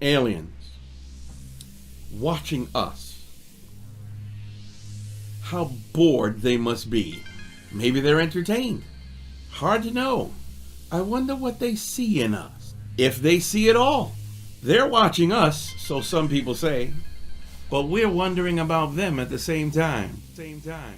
aliens watching us. How bored they must be. Maybe they're entertained. Hard to know. I wonder what they see in us. If they see it all. They're watching us, so some people say. But we're wondering about them at the same time. Same time.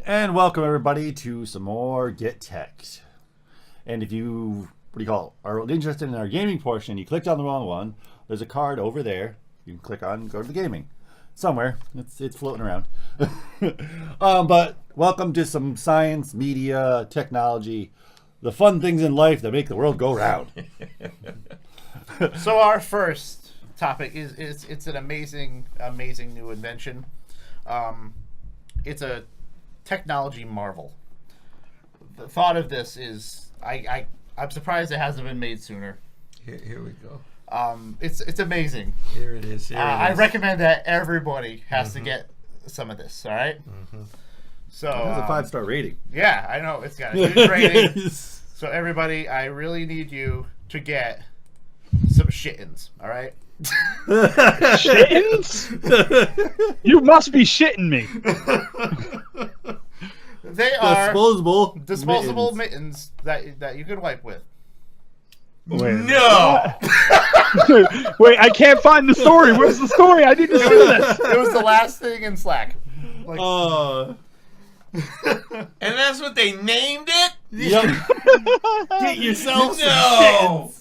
And welcome everybody to some more getTekt. And if you, are interested in our gaming portion, you clicked on the wrong one. There's a card over there. You can click on and go to the gaming. Somewhere. It's floating around. But welcome to some science, media, technology, the fun things in life that make the world go round. So our first topic is it's an amazing new invention. It's a technology marvel. The thought of this is I'm surprised it hasn't been made sooner. Here we go. It's amazing. Here it is. I recommend that everybody has to get some of this. All right. So It has a 5-star rating. Yeah, I know it's got a good rating. So everybody, I really need you to get some shittins. All right. Shittins? You must be shitting me. They are disposable mittens that you can wipe with. Wait. No! Wait, I can't find the story. Where's the story? I need to see this. It was the last thing in Slack. Like, And that's what they named it? Yep. Get yourself some No! shittins.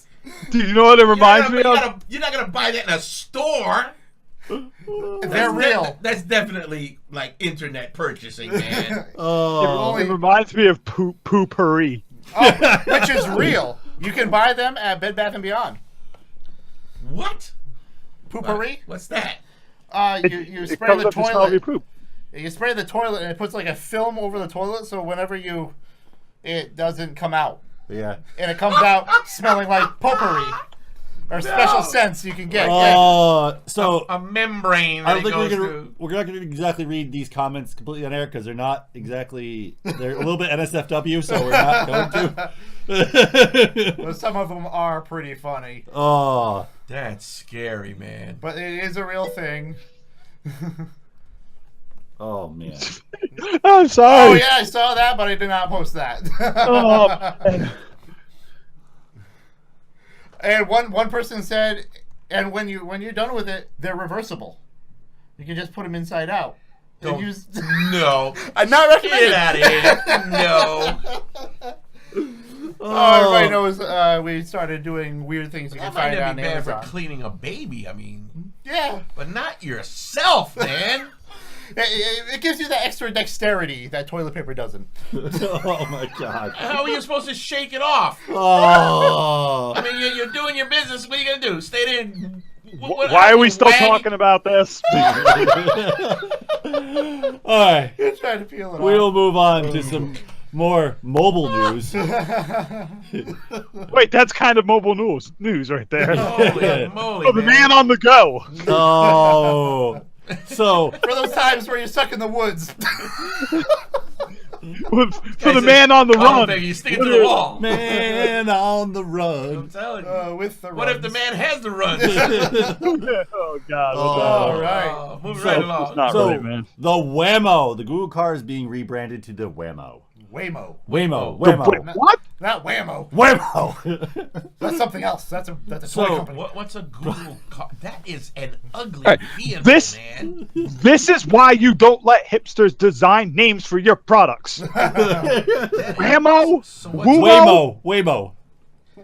Do you know what it reminds me of? You're not going to buy that in a store. they're real. That's definitely like internet purchasing, man. It reminds me of poopery. Oh, which is real. You can buy them at Bed Bath & Beyond. What? Poopery? What's that? You spray the Smell of your toilet. poop. You spray the toilet and it puts like a film over the toilet, so whenever it doesn't come out. Yeah. And it comes out smelling like potpourri. Or special scents you can get. So A membrane. I don't that think goes we're not going to exactly read these comments completely on air because they're not exactly, they're a little bit NSFW, so we're not going to. Well, some of them are pretty funny. Oh, That's scary, man. But it is a real thing. oh man. I'm sorry. Oh yeah, I saw that, but I did not post that. Oh, man. And one person said, and when you're done with it, they're reversible. You can just put them inside out. Don't. And use... No. I'm not recommending. Get out of here. No. Everybody knows we started doing weird things you can That might find not on be bad Amazon. for cleaning a baby. I mean, Yeah. but not yourself, man. It gives you that extra dexterity that toilet paper doesn't. Oh my god. How are you supposed to shake it off? Oh. I mean, you're doing your business. What are you gonna do? Stay there? And, Why are we still talking about this? All right. You're trying to peel it We'll off. move on to some more mobile news. Wait, that's kind of mobile news right there. Holy moly! Oh, the man on the go. Oh. So For those times where you're stuck in the woods. For the man on the run. Baby, you stick it to the wall. man on the I'm run. telling you. With the What if the man has the run? Oh God. All right. Oh, moving right along. It's not So right, man. the Waymo, the Google car is being rebranded to the Waymo. Waymo. Waymo. Wait, Waymo. what? Not Whammo. Waymo. That's something else. That's a toy So, company. What's a Google car? That is an ugly Alright, vehicle, this- man. This is why you don't let hipsters design names for your products. Whammo, So what's Woomo, Waymo.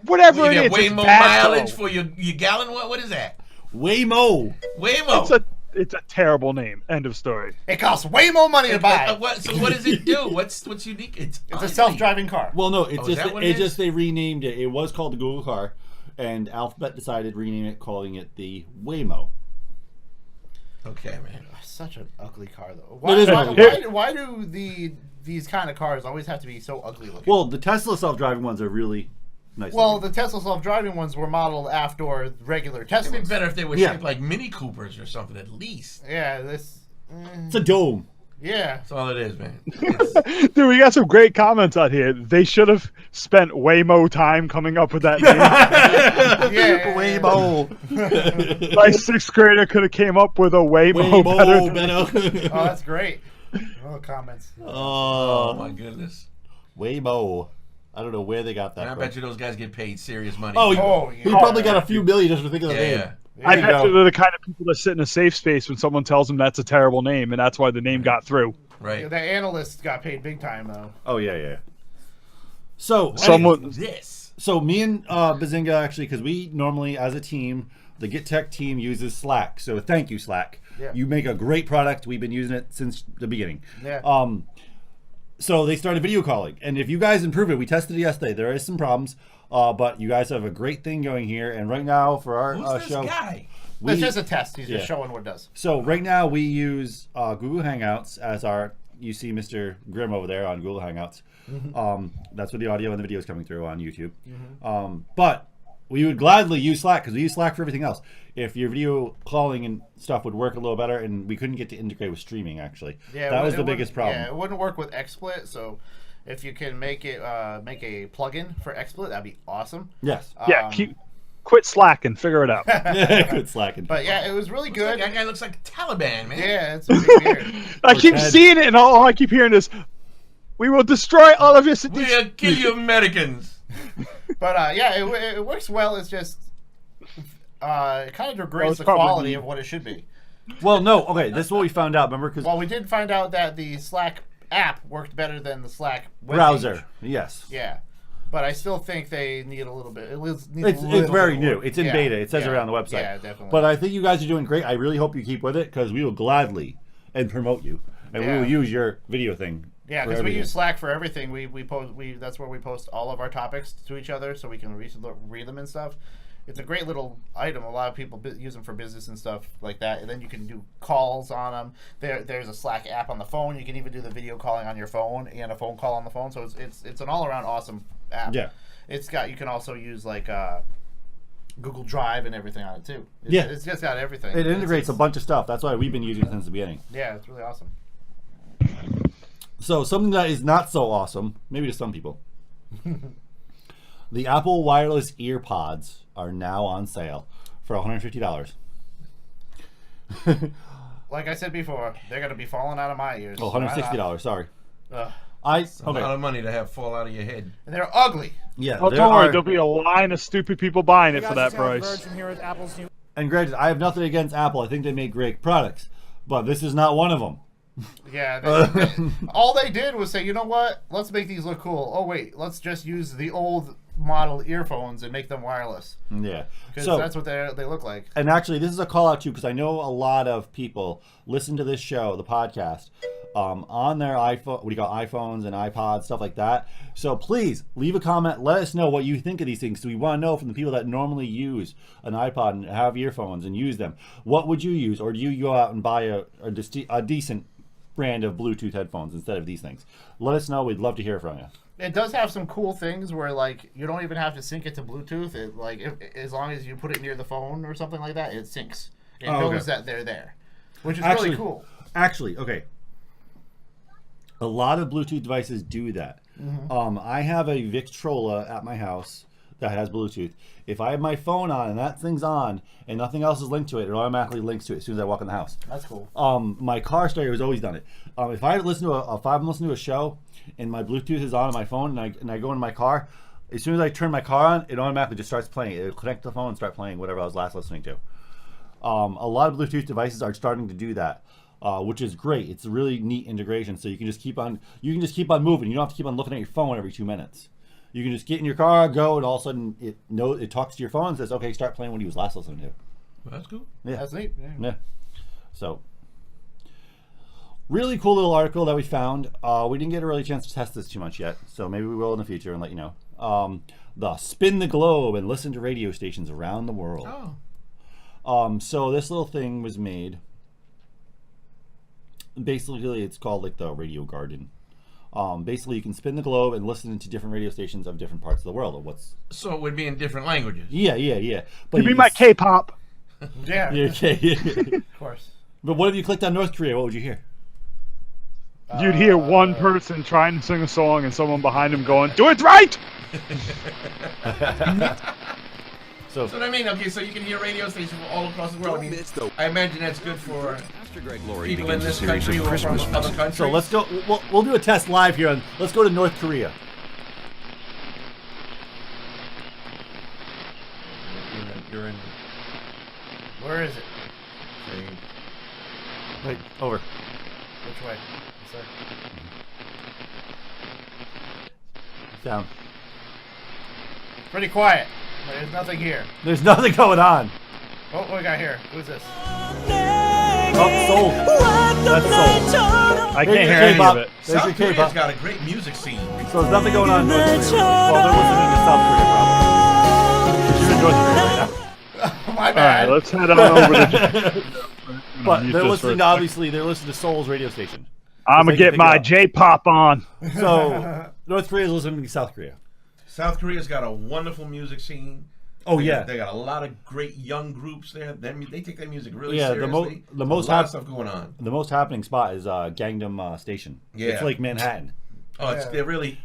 whatever You it get is. way It's more bad, mileage though. for your gallon? What is that? Waymo. Waymo. It's a terrible name. End of story. It costs way more money to buy. So what does it do? What's unique? It's It's ugly. a self-driving car. Well, no, it's Oh, is just that what it's it is? just they renamed it. It was called the Google car, and Alphabet decided to rename it, calling it the Waymo. Okay, man. Such an ugly car, though. It is an ugly car. Why do these kind of cars always have to be so ugly looking? Well, the Tesla self-driving ones are really nice. Well, looking. the Tesla self-driving ones were modeled after regular It'd be Teslas. better if they were Yeah. shaped like Mini Coopers or something, at least. Yeah, this. It's a dome. Yeah. That's all it is, man. Dude, we got some great comments out here. They should have spent way more time coming up with that name. Yeah. Waymo. My sixth grader could have came up with a way more better. Oh, that's great. Oh, comments. Oh my goodness. Waymo. I don't know where they got that And I from. bet you those guys get paid serious money. Oh, yeah. he probably got a few million just for thinking of the name. yeah. I There you bet go. they're the kind of people that sit in a safe space when someone tells them that's a terrible name, and that's why the name got through. Right. The analysts got paid big time, though. Oh, yeah. So, Someone- This. So me and Bazinga actually, because we normally, as a team, the GetTekt team uses Slack. So thank you, Slack. Yeah. You make a great product. We've been using it since the beginning. Yeah. So they started video calling, and if you guys improve it, we tested it yesterday. There is some problems, but you guys have a great thing going here. And right now for our Who's this show, guy? we, It's just a test. He's yeah. just showing what it does. so right now we use Google Hangouts as our. You see Mr. Grimm over there on Google Hangouts. That's where the audio and the video is coming through on YouTube. But we would gladly use Slack because we use Slack for everything else. If your video calling and stuff would work a little better, and we couldn't get to integrate with streaming actually. Yeah, that it was the wouldn't- biggest problem. Yeah, it wouldn't work with XSplit. So, if you can make it make a plugin for XSplit, that'd be awesome. Yes. Yeah, quit slacking, figure it out. Good slacking. But yeah, it was really good. That guy looks like Taliban, man. Yeah, it's really weird. I keep Ted. seeing it, and all I keep hearing is, "We will destroy all of your cities." We'll kill you Americans. But yeah, it works well. It's just it kind of degrades it's the probably quality me. of what it should be. Well, no. Okay, this is what we found out. Remember, because Well, we did find out that the Slack app worked better than the Slack web browser. page. Yes. Yeah, but I still think they need a little bit. Needs It's a little very bit new. work. It's in Yeah, beta. It says yeah, it on the website. Yeah, definitely. But I think you guys are doing great. I really hope you keep with it because we will gladly and promote you, and we Yeah. will use your video thing. yeah, for because we everything. use Slack for everything. We post that's where we post all of our topics to each other, so we can read them and stuff. It's a great little item. A lot of people use them for business and stuff like that. And then you can do calls on them. There's a Slack app on the phone. You can even do the video calling on your phone and a phone call on the phone. So it's an all around awesome app. Yeah. You can also use like Google Drive and everything on it too. It's just got everything. It integrates a bunch of stuff. That's why we've been using it since the beginning. Yeah, it's really awesome. So something that is not so awesome, maybe to some people. The Apple wireless ear pods are now on sale for $150. Like I said before, they're gonna be falling out of my ears. Oh, $160. Sorry. Ugh. A A lot of money to have fall out of your head. And they're ugly. Yeah. Oh, there don't worry, are- there'll be a line of stupid people buying it for that price. And granted, I have nothing against Apple. I think they make great products, but this is not one of them. Yeah, all they did was say, you know what? Let's make these look cool. Oh wait, let's just use the old model earphones and make them wireless Yeah. because So, that's what they look like. and actually, this is a call out too, because I know a lot of people listen to this show, the podcast, on their iPhone, what do you call iPhones and iPods, stuff like that. So please leave a comment. Let us know what you think of these things. So we want to know from the people that normally use an iPod and have earphones and use them. What would you use, or do you go out and buy a decent brand of Bluetooth headphones instead of these things? Let us know. We'd love to hear from you. It does have some cool things where like you don't even have to sync it to Bluetooth. It as long as you put it near the phone or something like that, it syncs. It knows that they're there, which is really cool. Actually, okay. A lot of Bluetooth devices do that. I have a Victrola at my house that has Bluetooth. If I have my phone on and that thing's on and nothing else is linked to it, it automatically links to it as soon as I walk in the house. That's cool. My car stereo has always done it. If I'm listening to a show and my Bluetooth is on my phone and I go into my car, as soon as I turn my car on, it automatically just starts playing. It'll connect to the phone and start playing whatever I was last listening to. A lot of Bluetooth devices are starting to do that. Which is great. It's a really neat integration. So you can just keep on moving. You don't have to keep on looking at your phone every 2 minutes. You can just get in your car, go, and all of a sudden it talks to your phone and says, "Okay, start playing what he was last listening to." Well, that's cool. Yeah. That's neat. Yeah. Yeah. So really cool little article that we found. We didn't get a really chance to test this too much yet, so maybe we will in the future and let you know. The spin the globe and listen to radio stations around the world. Oh. So this little thing was made. Basically, it's called like the Radio Garden. Basically, you can spin the globe and listen to different radio stations of different parts of the world. So it would be in different languages. Yeah. But Give me my K-pop. Yeah. Yeah, okay. Of course. But what if you clicked on North Korea? What would you hear? You'd hear one person trying to sing a song and someone behind him going, "Do it right!" So That's what I mean. Okay, so you can hear radio stations from all across the world. I mean, I imagine that's good for people in this country or from other countries. So let's go. We'll do a test live here. Let's go to North Korea. You're in. Where is it? Wait, over. Which way? Sir? Down. Pretty quiet. There's nothing here. There's nothing going on. Oh, what we got here? Who's this? Oh, Soul. That's Soul. I There's can't your hear any K-pop. of it. There's South your Korea's K-pop. got a great music scene. So there's nothing going on in North Korea. Well, they're listening to South Korea, probably. You're in North Korea right now. My All right, bad. let's head on over to. But Mute they're this listening, for a obviously, they're listening to Soul's radio station. I'm They gonna can get pick my it up. J-pop on. So North Korea is listening to South Korea. South Korea's got a wonderful music scene. Oh, They yeah. got- they got a lot of great young groups there. They take their music really Yeah, seriously. the most There's a lot hap- of stuff going on. The most happening spot is Gangnam Station. Yeah. It's like Manhattan. Oh, they're really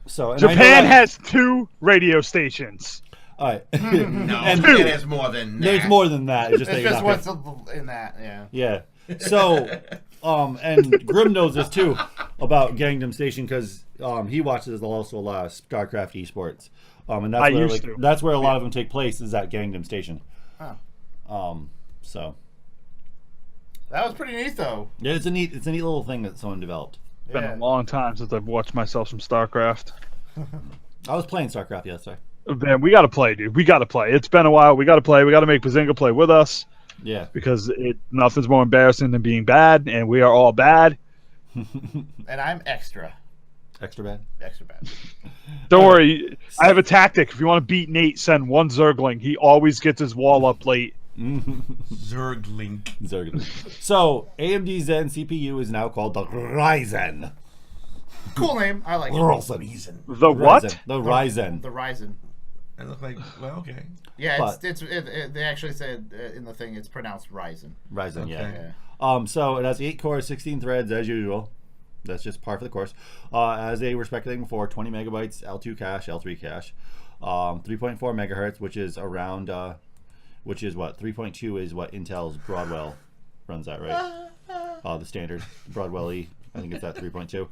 So and I know Japan that- has 2 radio stations. All right. No, And Japan has more than that. there's more than that. It's just, It's that just you're what's not in that, yeah. Yeah. So, and Grim knows this too about Gangnam Station because he watches also a lot of StarCraft esports. And that's I where used to. that's where a lot of them take place is at Gangnam Station. Oh. So That was pretty neat, though. yeah, it's a neat little thing that someone developed. It's been Yeah. a long time since I've watched myself some StarCraft. I was playing StarCraft yesterday. Man, we gotta play, dude. We gotta play. It's been a while. We gotta play. We gotta make Bazinga play with us Yeah. because nothing's more embarrassing than being bad, and we are all bad. And I'm extra. Extra bad. Extra bad. Don't worry. I have a tactic. If you want to beat Nate, send one Zergling. He always gets his wall up late. Zerglink. Zerglin. So AMD Zen CPU is now called the Ryzen. Cool name. I like it. Ryzen. The what? The Ryzen. The Ryzen. I look like, well, okay. Yeah, But- they actually said in the thing it's pronounced Ryzen. Ryzen, yeah. Okay. Yeah. So it has 8 cores, 16 threads as usual. That's just par for the course. As they were speculating before, 20 megabytes L2 cache, L3 cache, 3.4 megahertz, which is around, which is what 3.2 is what Intel's Broadwell runs at, right? The standard Broadwell E. I think it's at 3.2.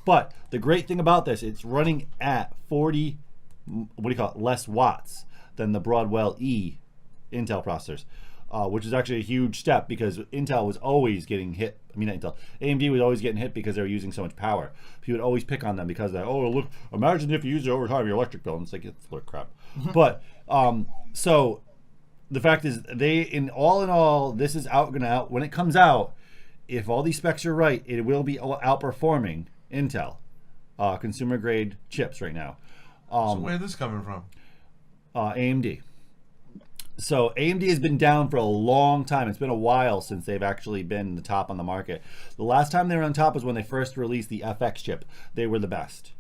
But the great thing about this, it's running at 40, what do you call it, less watts than the Broadwell E Intel processors, which is actually a huge step because Intel was always getting hit. I mean, not Intel, AMD was always getting hit because they were using so much power. People would always pick on them because of that. Oh, look, imagine if you use it over time, your electric bill. And it's like, it's a little crap. But, so the fact is, in all, this is going to when it comes out, if all these specs are right, it will be outperforming Intel consumer grade chips right now. So where's this coming from? AMD. So AMD has been down for a long time. It's been a while since they've actually been the top on the market. The last time they were on top was when they first released the FX chip. They were the best.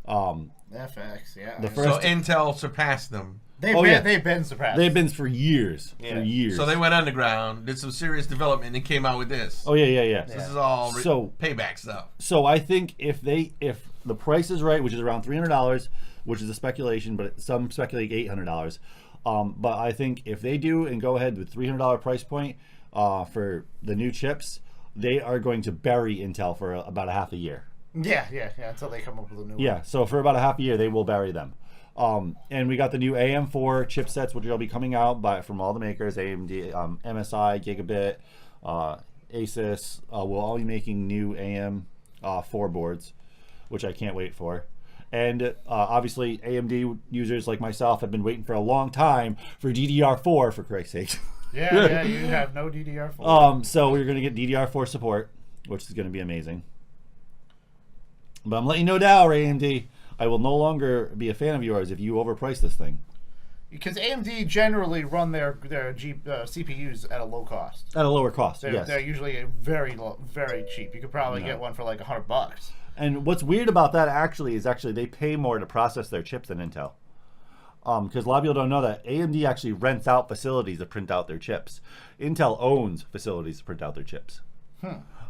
FX, yeah. The So first, Intel surpassed them. They've been surpassed. they've been for years. Yeah. For years. So they went underground, did some serious development, and came out with this. Oh yeah. This is all So- payback stuff. So I think if the price is right, which is around $300, which is a speculation, but some speculate $800. But I think if they do and go ahead with $300 price point for the new chips, they are going to bury Intel for about a half a year. Yeah, until they come up with a new one. Yeah, so for about a half a year, they will bury them. And we got the new AM4 chipsets, which will be coming out from all the makers, AMD, MSI, Gigabit, Asus. We'll all be making new AM4 boards, which I can't wait for. And obviously, AMD users like myself have been waiting for a long time for DDR4, for Christ's sake. Yeah, you have no DDR4. So we're going to get DDR4 support, which is going to be amazing. But I'm letting you know now, AMD, I will no longer be a fan of yours if you overprice this thing. Because AMD generally run their CPUs at a low cost. At a lower cost, They're yes. usually very low, very cheap. You could probably get one for like $100. And what's weird about that is they pay more to process their chips than Intel. Because a lot of people don't know that AMD actually rents out facilities to print out their chips. Intel owns facilities to print out their chips.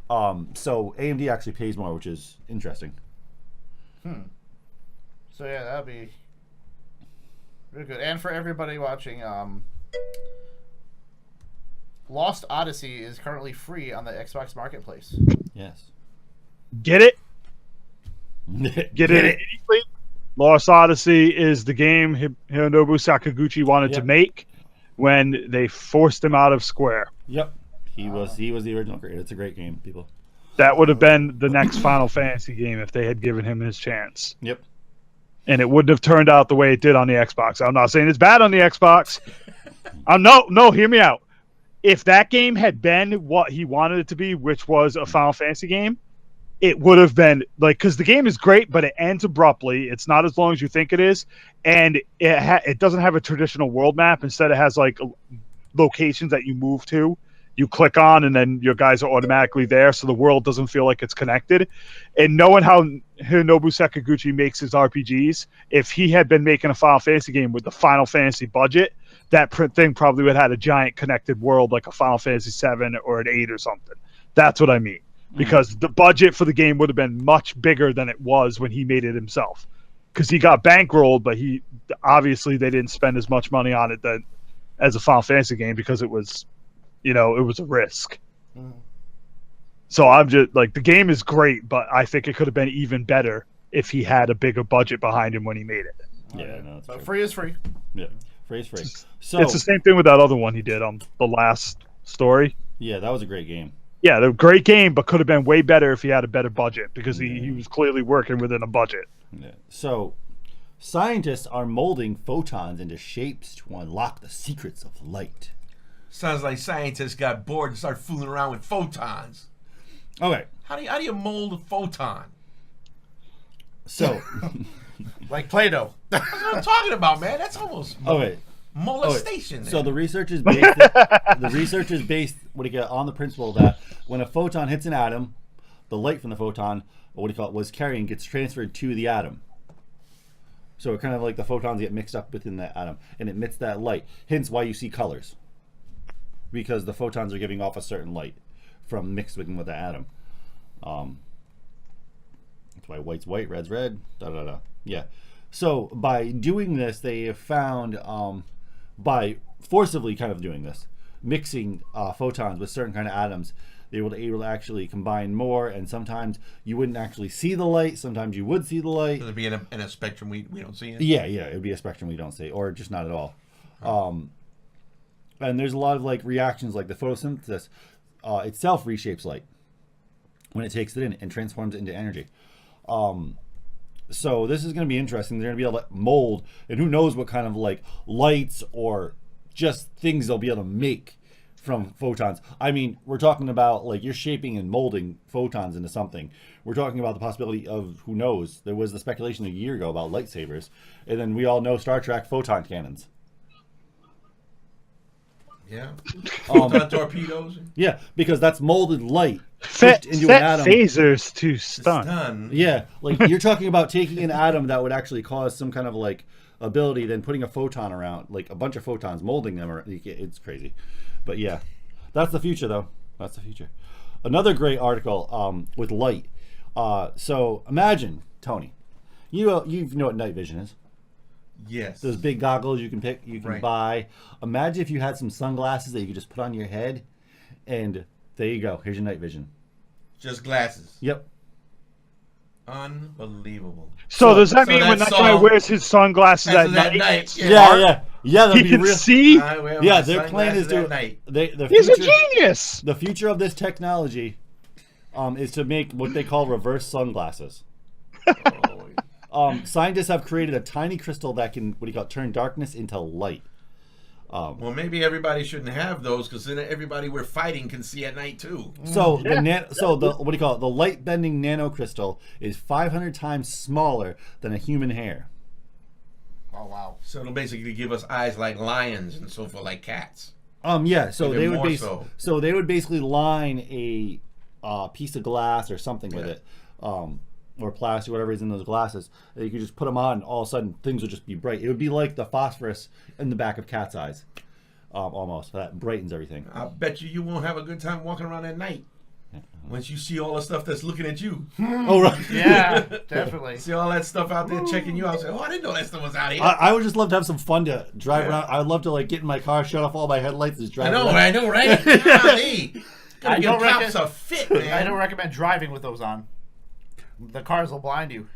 So AMD actually pays more, which is interesting. So yeah, that'd be really good. And for everybody watching, Lost Odyssey is currently free on the Xbox Marketplace. Yes. Get it? Get it immediately. Lost Odyssey is the game Hironobu Sakaguchi wanted to make when they forced him out of Square. Yep. He was the original creator. It's a great game, people. That would have been the next Final Fantasy game if they had given him his chance. Yep. And it wouldn't have turned out the way it did on the Xbox. I'm not saying it's bad on the Xbox. No, hear me out. If that game had been what he wanted it to be, which was a Final Fantasy game, it would have been like, because the game is great, but it ends abruptly. It's not as long as you think it is, and it doesn't have a traditional world map. Instead, it has like locations that you move to. You click on, and then your guys are automatically there, so the world doesn't feel like it's connected. And knowing how Hironobu Sakaguchi makes his RPGs, if he had been making a Final Fantasy game with the Final Fantasy budget, that thing probably would have had a giant connected world like a Final Fantasy 7 or an 8 or something. That's what I mean. Because the budget for the game would have been much bigger than it was when he made it himself. Because he got bankrolled, but obviously they didn't spend as much money on it as a Final Fantasy game because it was, it was a risk. So I'm just like, the game is great, but I think it could have been even better if he had a bigger budget behind him when he made it. Yeah, no, it's But free is free. Yeah, free is free. So It's the same thing with that other one he did on the last story. yeah, that was a great game. Yeah, the great game, but could have been way better if he had a better budget because he was clearly working within a budget. Yeah. So, scientists are molding photons into shapes to unlock the secrets of light. Sounds like scientists got bored and started fooling around with photons. Okay, How do you mold a photon? so Like Play-Doh. That's what I'm talking about, man. That's almost molestation. So the research is based on the principle that when a photon hits an atom, the light from the photon, or was carrying, gets transferred to the atom. So it kind of like the photons get mixed up within that atom and emits that light. Hence why you see colors, because the photons are giving off a certain light from mixed with the atom. That's why white's white, red's red. Yeah. So by doing this, they have found, by forcibly kind of doing this, mixing photons with certain kind of atoms, they were able to actually combine more, and sometimes you wouldn't actually see the light, sometimes you would see the light. It'd be in a spectrum we don't see it? Yeah, it would be a spectrum we don't see, or just not at all. And there's a lot of like reactions, like the photosynthesis itself reshapes light when it takes it in and transforms it into energy. So this is going to be interesting. They're going to be able to mold, and who knows what kind of like lights or just things they'll be able to make from photons. I mean, we're talking about like you're shaping and molding photons into something. We're talking about the possibility of, who knows, there was the speculation a year ago about lightsabers, and then we all know Star Trek photon cannons. Yeah. Photon torpedoes. Yeah, because that's molded light pushed into an atom. Phasers to stun. Yeah, like you're talking about taking an atom that would actually cause some kind of like ability, then putting a photon around, like a bunch of photons, molding them. It's crazy. But yeah, that's the future, though. That's the future. Another great article with light. So imagine, Tony, you know what night vision is. Yes. Those big goggles you can Right. buy. Imagine if you had some sunglasses that you could just put on your head, and there you go. Here's your night vision. Just glasses. Yep. Unbelievable. So does that so mean when that that guy song- wears his sunglasses at That's night, Yeah. That'd he be can real. see? I wear Yeah, my their plan is sunglasses at night. the He's a future, genius. the future of this technology is to make what they call reverse sunglasses. Scientists have created a tiny crystal that can turn darkness into light. Well, maybe everybody shouldn't have those, because then everybody we're fighting can see at night too. So the light bending nanocrystal is 500 times smaller than a human hair. Oh, wow. So it'll basically give us eyes like lions and so forth, like cats. Yeah. So Even they would more so. they would basically line a piece of glass or something with it, or plastic, whatever is in those glasses. And you could just put them on, and all of a sudden things would just be bright. It would be like the phosphorus in the back of cat's eyes, almost. That brightens everything. I bet you won't have a good time walking around at night. Once you see all the stuff that's looking at you. Oh, right. Yeah, definitely. See all that stuff out there checking you out. Say, oh, I didn't know that stuff was out here. I would just love to have some fun to drive around. I'd love to like get in my car, shut off all my headlights, and just drive around. I know, right? Golly. I Your don't cops a fit, man. I don't recommend driving with those on. The cars will blind you.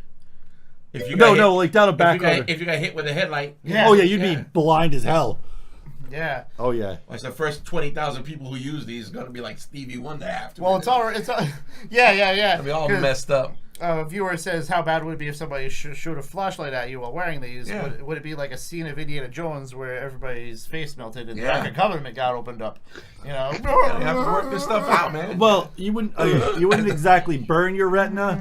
If you No, like down a back road. If you got hit with a headlight. Yeah. Oh, yeah, you'd be blind as hell. Yeah. Oh, yeah. Like the first 20,000 people who use these is going to be like Stevie Wonder after. Well, it's all. Yeah. It'll be all messed up. A viewer says, how bad would it be if somebody shoot a flashlight at you while wearing these? Yeah. Would it be like a scene of Indiana Jones where everybody's face melted and the Ark of Covenant got opened up? You know? You have to work this stuff out, man. Well, you wouldn't exactly burn your retina,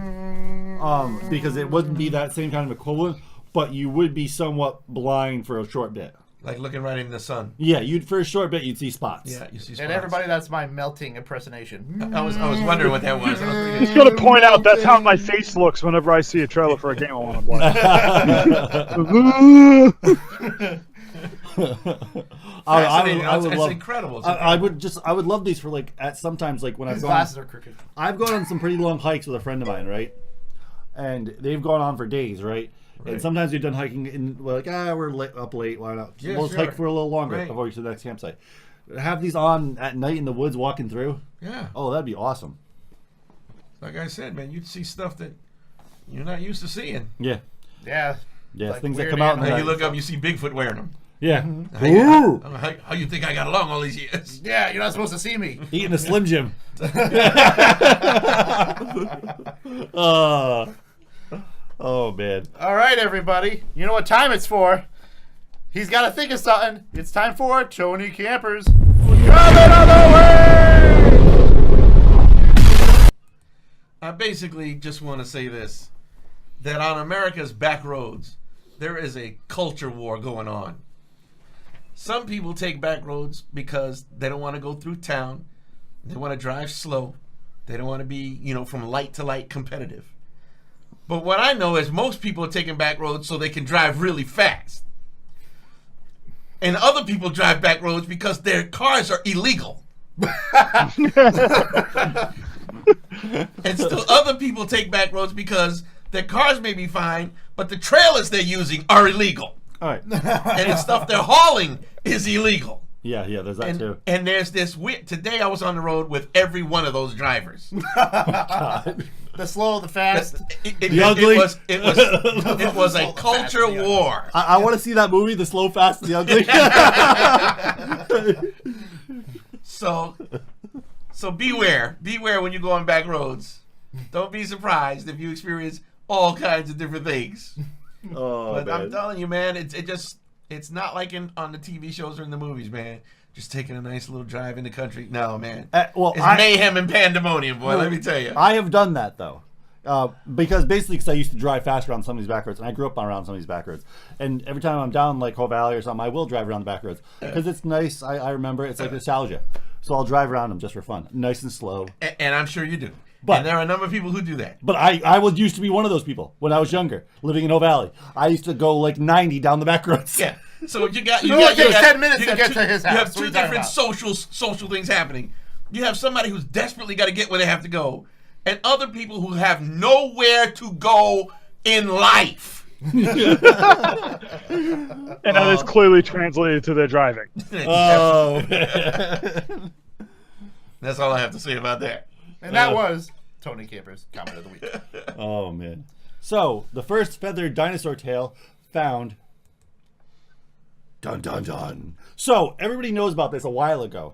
because it wouldn't be that same kind of equivalent, but you would be somewhat blind for a short bit. Like looking right in the sun. Yeah, for a short bit you'd see spots. Yeah, you see spots. And everybody, that's my melting impersonation. I was wondering what that was. Just gonna point out that's how my face looks whenever I see a trailer for a game I want to play. I would it's love, incredible. I would love these for like at sometimes like when His glasses are crooked. I've gone on some pretty long hikes with a friend of mine, right? And they've gone on for days, right? And sometimes we've done hiking and we're like, we're up late, why not? Yeah, we'll hike for a little longer before we get to the next campsite. Have these on at night in the woods walking through. Yeah. Oh, that'd be awesome. Like I said, man, you'd see stuff that you're not used to seeing. Yeah. Yeah. Yeah, Like things that weird come out in the Like night. you look up, you see Bigfoot wearing them. Yeah. Ooh. How you think I got along all these years? Yeah, you're not supposed to see me. Eating a Slim Jim. Oh, man. All right, everybody. You know what time it's for. He's got to think of something. It's time for Tony Campers. Coming on the way! I basically just want to say this. That on America's back roads, there is a culture war going on. Some people take back roads because they don't want to go through town. They want to drive slow. They don't want to be, from light to light competitive. But what I know is most people are taking back roads so they can drive really fast. And other people drive back roads because their cars are illegal. And still other people take back roads because their cars may be fine, but the trailers they're using are illegal. All right. And the stuff they're hauling is illegal. Yeah, there's that too. And there's this weird... Today I was on the road with every one of those drivers. God. The slow, the fast. The ugly. It was a culture war. I want to see that movie, The Slow, Fast, and the Ugly. So beware when you go on back roads. Don't be surprised if you experience all kinds of different things. Oh, But man. I'm telling you, man, it's not like on the TV shows or in the movies, man. Just taking a nice little drive in the country. No, man. Well, it's mayhem and pandemonium, boy. Let me tell you. I have done that though, because I used to drive fast around some of these back roads, and I grew up around some of these back roads. And every time I'm down like Whole Valley or something, I will drive around the back roads because it's nice. I remember it's like nostalgia, so I'll drive around them just for fun, nice and slow. And I'm sure you do. But and there are a number of people who do that. But I used to be one of those people when I was younger, living in Whole Valley. I used to go like 90 down the back roads. Yeah. So you got 10 minutes to get to his house. You have What are two you talking different about? social things happening. You have somebody who's desperately got to get where they have to go, and other people who have nowhere to go in life. And that is clearly translated to their driving. Oh, man. That's all I have to say about that. And that was Tony Campers' comment of the week. Oh, man. So, the first feathered dinosaur tail found. Dun, dun, dun. So, everybody knows about this a while ago.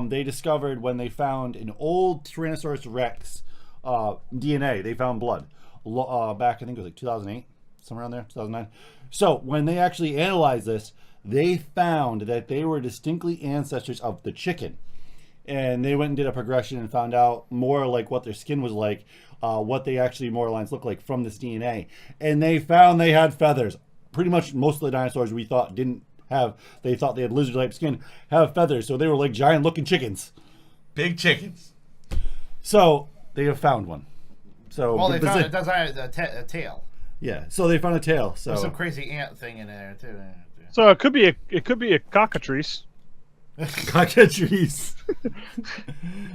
They discovered when they found an old Tyrannosaurus Rex DNA. They found blood. Back, I think it was like 2008, somewhere around there, 2009. So, when they actually analyzed this, they found that they were distinctly ancestors of the chicken. And they went and did a progression and found out more like what their skin was like, what they actually more lines look like from this DNA. And they found they had feathers. Pretty much most of the dinosaurs we thought didn't have, they thought they had lizard-type skin, have feathers. So they were like giant-looking chickens. Big chickens. So they have found one. So Well, they found it does have a tail. Yeah, so they found a tail. So There's some crazy ant thing in there, too. So it could be a cockatrice. Cockatrice.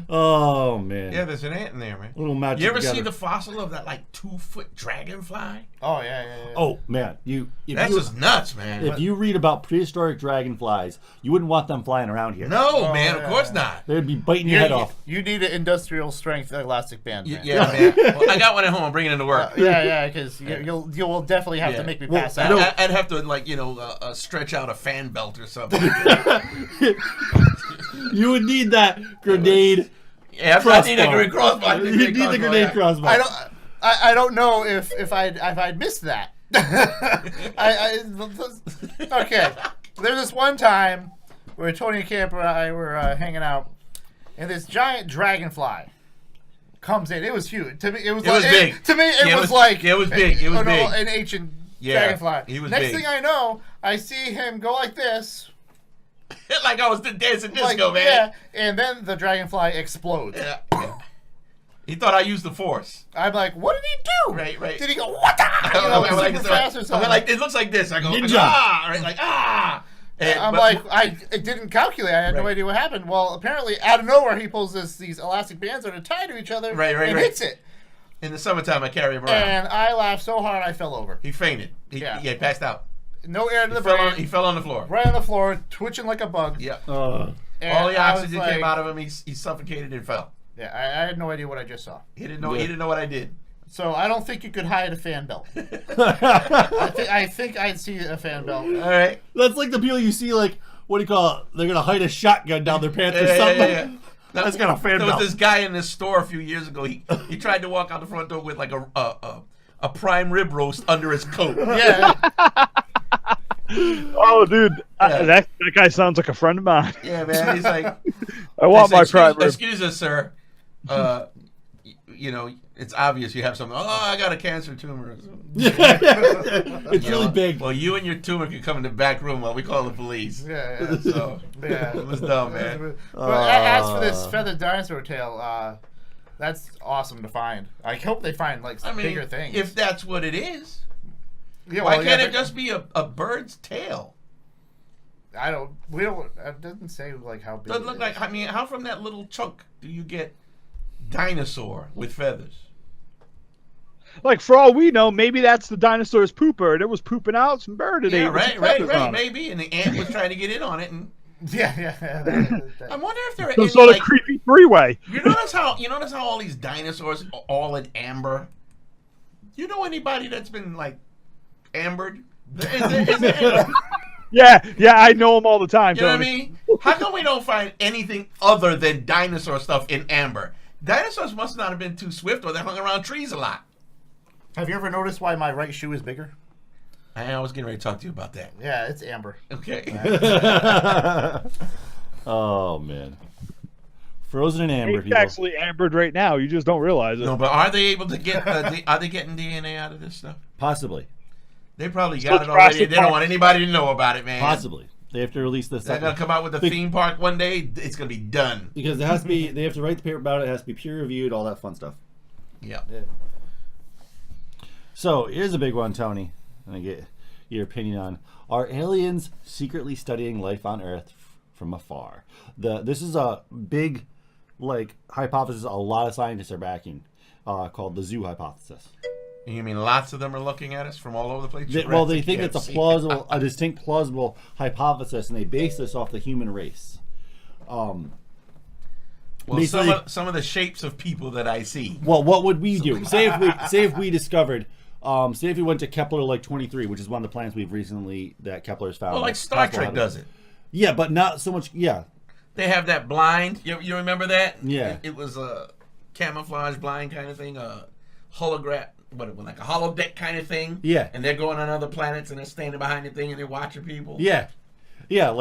Oh man. Yeah, there's an ant in there, man. Little magic. You ever together. see the fossil of that like 2-foot dragonfly? Oh yeah. Oh man, That's just nuts, man. If you read about prehistoric dragonflies, you wouldn't want them flying around here. No, man, of course not. They'd be biting your head off. You need an industrial strength elastic band. Man. Yeah, man. Well, I got one at home. I'm bringing it to work. Yeah, because you'll definitely have to make me pass out. I'd have to stretch out a fan belt or something. You would need that grenade. Yeah, I need a grenade crossbow. You need the grenade crossbow. I don't know if I'd missed that. Okay. There's this one time where Tony and Camper and I were hanging out, and this giant dragonfly comes in. It was huge. To me, it was big. To me, it was like it was big. It was big. An ancient dragonfly. He was Next big. thing I know, I see him go like this. Like I was dancing disco, man. Yeah, and then the dragonfly explodes. Yeah. He thought I used the force. I'm like, what did he do? Right. Did he go, what the? Super fast or something? Like, it looks like this. I go, Ninja. right, like, ah. And, I didn't calculate. I had no idea what happened. Well, apparently, out of nowhere, he pulls these elastic bands that are tied to each other and hits it. In the summertime, I carry him around. And I laughed so hard, I fell over. He fainted. He passed out. No air to the brain. He fell on the floor. Right on the floor, twitching like a bug. Yeah. And all the oxygen came out of him. He suffocated and fell. Yeah, I had no idea what I just saw. He didn't know. He didn't know what I did. So I don't think you could hide a fan belt. I think I'd see a fan belt. All right. That's like the people you see, like, what do you call it? They're gonna hide a shotgun down their pants or something. Yeah. That's got a fan belt. There was this guy in this store a few years ago. He tried to walk out the front door with like a prime rib roast under his coat. Yeah. Oh, dude, that guy sounds like a friend of mine. Yeah, man. He's like, I want my prime rib. Excuse us, sir. It's obvious you have something. Oh, I got a cancer tumor. It's really big. Well, you and your tumor can come in the back room while we call the police. Yeah. So it was dumb, man. But as for this feathered dinosaur tail, that's awesome to find. I hope they find bigger things. If that's what it is. Yeah, why can't it just be a bird's tail? It doesn't say how big. Doesn't look like. I mean, how from that little chunk do you get dinosaur with feathers? Like, for all we know, maybe that's the dinosaur's pooper, and it was pooping out some bird today. Right, maybe. And the ant was trying to get in on it, and yeah. I wonder if there are some any, sort of creepy three-way. You notice how all these dinosaurs are all in amber? You know anybody that's been ambered? Is there Yeah, I know them all the time. You know what I mean? How come we don't find anything other than dinosaur stuff in amber? Dinosaurs must not have been too swift, or they hung around trees a lot. Have you ever noticed why my right shoe is bigger? I was getting ready to talk to you about that. Yeah, it's amber. Okay. Oh man, frozen in amber. It's actually ambered right now. You just don't realize it. No, but are they able to get? Are they getting DNA out of this stuff? Possibly. They probably got it already. They don't want anybody to know about it, man. Possibly. They have to release this. They're gonna come out with a theme park one day. It's gonna be done because it has to be. They have to write the paper about it. It has to be peer reviewed. All that fun stuff. Yeah. So here's a big one, Tony. And I get your opinion on: are aliens secretly studying life on Earth from afar? This is a big, hypothesis. A lot of scientists are backing, called the zoo hypothesis. You mean lots of them are looking at us from all over the place? They think it's a distinct, plausible hypothesis, and they base this off the human race. Well, some of the shapes of people that I see. Well, what would we do? Say if we discovered, say if we went to Kepler 23, which is one of the planets we've recently that Kepler's found. Well, Star Trek does it. Yeah, but not so much. Yeah. They have that blind. You remember that? Yeah. It was a camouflage blind kind of thing, a hologram. Like a holodeck kind of thing. Yeah. And they're going on other planets and they're standing behind the thing and they're watching people. Yeah. Yeah,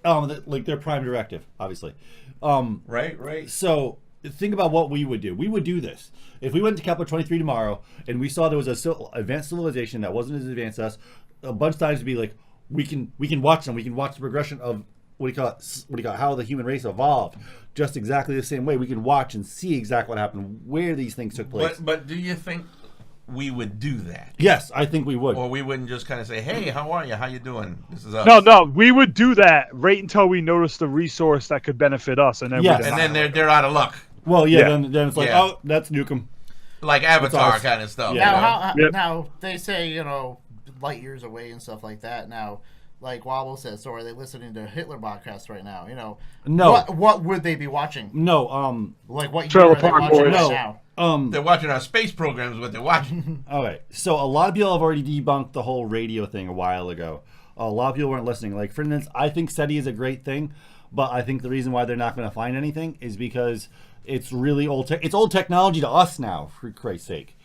their prime directive, obviously. Right. So think about what we would do. We would do this. If we went to Kepler 23 tomorrow and we saw there was a advanced civilization that wasn't as advanced as us, a bunch of times would be we can watch them. We can watch the progression of how the human race evolved. Just exactly the same way we can watch and see exactly what happened, where these things took place. But do you think we would do that. Yes, I think we would. Or we wouldn't just kind of say, hey, how are you? How you doing? This is us. No, we would do that right until we noticed the resource that could benefit us, and then and then they're out of luck. Well, then it's like, oh, that's Nukem. Like Avatar kind of stuff. Yeah. Now they say, light years away and stuff like that. Now, like Wobble says, so are they listening to Hitler podcast right now? No. What would they be watching? No. Like what year Trailer are they Park watching Boys. right now? They're watching our space programs. What they're watching. Okay, so a lot of people have already debunked the whole radio thing a while ago. A lot of people weren't listening. Like, for instance, I think SETI is a great thing, but I think the reason why they're not going to find anything is because it's really old. It's old technology to us now, for Christ's sake.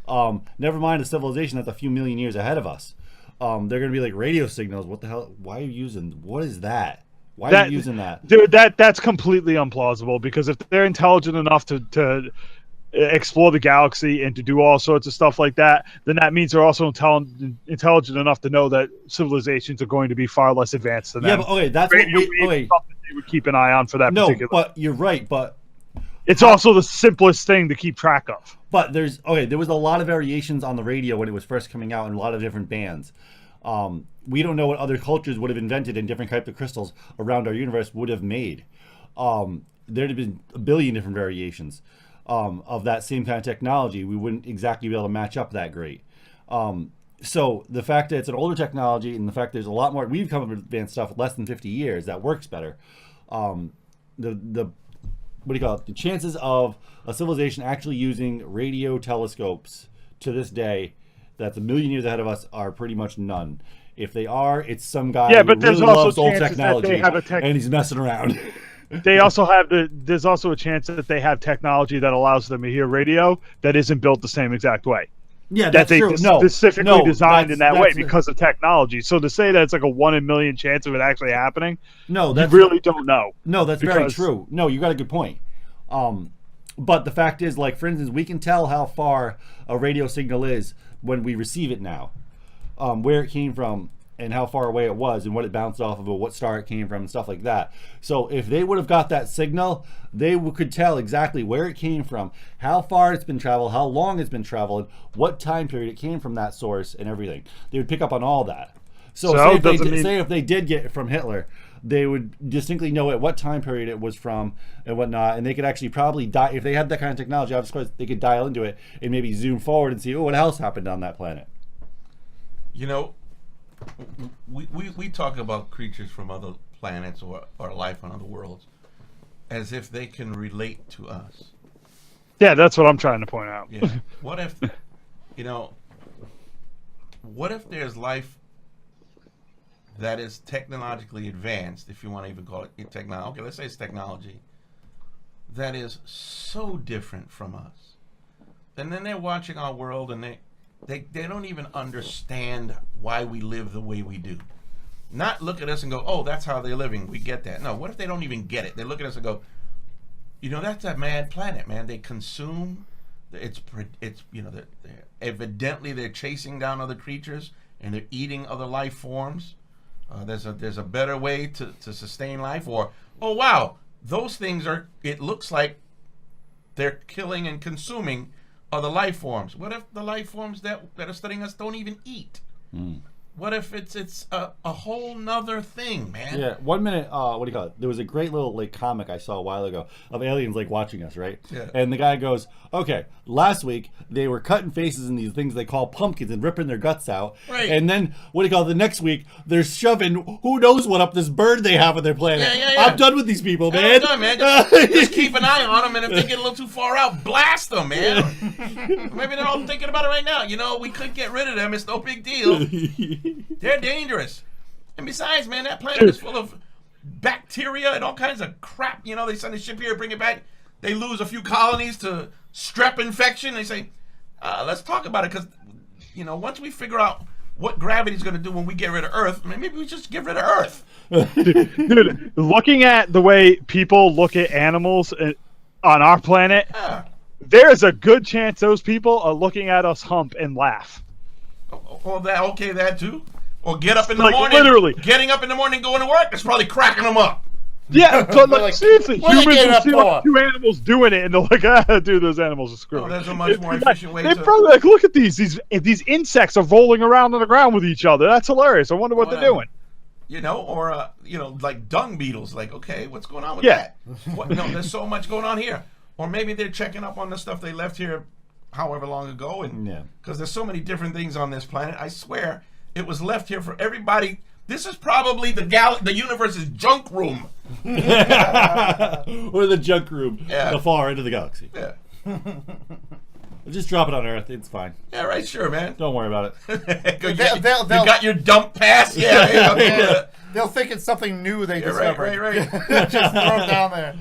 Never mind a civilization that's a few million years ahead of us. They're going to be like radio signals. What the hell? Why are you using? What is that? Why are you using that? Dude, that's completely implausible, because if they're intelligent enough to explore the galaxy and to do all sorts of stuff like that, then that means they're also intelligent enough to know that civilizations are going to be far less advanced than them. Yeah, but okay, that's Radio what we. Okay. something they would keep an eye on for that particular. But you're right. But it's also the simplest thing to keep track of. But there was a lot of variations on the radio when it was first coming out in a lot of different bands. We don't know what other cultures would have invented and different types of crystals around our universe would have made. There'd have been a billion different variations of that same kind of technology. We wouldn't exactly be able to match up that great. So the fact that it's an older technology and the fact there's a lot more, we've come up with advanced stuff with less than 50 years that works better. The what do you call it? The chances of a civilization actually using radio telescopes to this day that's a million years ahead of us are pretty much none. If they are, it's some guy who really loves old technology and he's messing around. They also have there's also a chance that they have technology that allows them to hear radio that isn't built the same exact way. Yeah, that's that they true. specifically designed in that way because of technology. So to say that it's like a 1 in a million chance of it actually happening, you really don't know. No, that's very true. No, you got a good point. But the fact is, like, for instance, we can tell how far a radio signal is when we receive it now, where it came from and how far away it was and what it bounced off of, or what star it came from and stuff like that. So if they would have got that signal, they could tell exactly where it came from, how far it's been traveled, how long it's been traveled, what time period it came from that source and everything. They would pick up on all that. So say if they did get it from Hitler, they would distinctly know at what time period it was from and whatnot, and they could actually probably if they had that kind of technology, obviously they could dial into it and maybe zoom forward and see, what else happened on that planet. We talk about creatures from other planets or life on other worlds as if they can relate to us. Yeah, that's what I'm trying to point out. Yeah. What if, what if there's life that is technologically advanced, if you want to even call it technology. Okay, let's say it's technology that is so different from us. And then they're watching our world and they don't even understand why we live the way we do. Not look at us and go, oh, that's how they're living. We get that. No, what if they don't even get it? They look at us and go, that's a mad planet, man. They consume. It's evidently they're chasing down other creatures and they're eating other life forms. There's a better way to sustain life. Or, oh, wow, those things it looks like they're killing and consuming other life forms. What if the life forms that are studying us don't even eat? What if it's a whole nother thing, man? Yeah, 1 minute, what do you call it? There was a great little comic I saw a while ago of aliens watching us, right? Yeah. And the guy goes, okay, last week they were cutting faces in these things they call pumpkins and ripping their guts out. Right. And then, what do you call it, the next week they're shoving who knows what up this bird they have on their planet. Yeah. I'm done with these people, man. I'm done, man. Just keep an eye on them, and if they get a little too far out, blast them, man. Maybe they're all thinking about it right now. We could get rid of them. It's no big deal. They're dangerous. And besides, man, that planet is full of bacteria and all kinds of crap. They send a ship here, bring it back. They lose a few colonies to strep infection. They say, let's talk about it because, once we figure out what gravity's going to do when we get rid of Earth, maybe we just get rid of Earth. Dude, looking at the way people look at animals on our planet, there's a good chance those people are looking at us hump and laugh. Oh, that too? Or get up in the morning. Literally. Getting up in the morning going to work, it's probably cracking them up. Yeah, so like, seriously, what are you humans getting will up see for? like two animals doing it, and they're like, dude, those animals are screwed. Oh, there's a much more efficient way They're to... probably like, look at these insects are rolling around on the ground with each other. That's hilarious. I wonder what they're doing. You know, or like dung beetles. Like, okay, what's going on with Yeah. that? No, there's so much going on here. Or maybe they're checking up on the stuff they left here, however long ago, and because there's so many different things on this planet. I swear, it was left here for everybody. This is probably the universe's junk room. Or the junk room. Yeah. The far end of the galaxy. Yeah. Just drop it on Earth. It's fine. Yeah, right. Sure, man. Don't worry about it. you got your dump pass. Yeah. Yeah. They'll think it's something new they discovered. Right. Just throw it down there.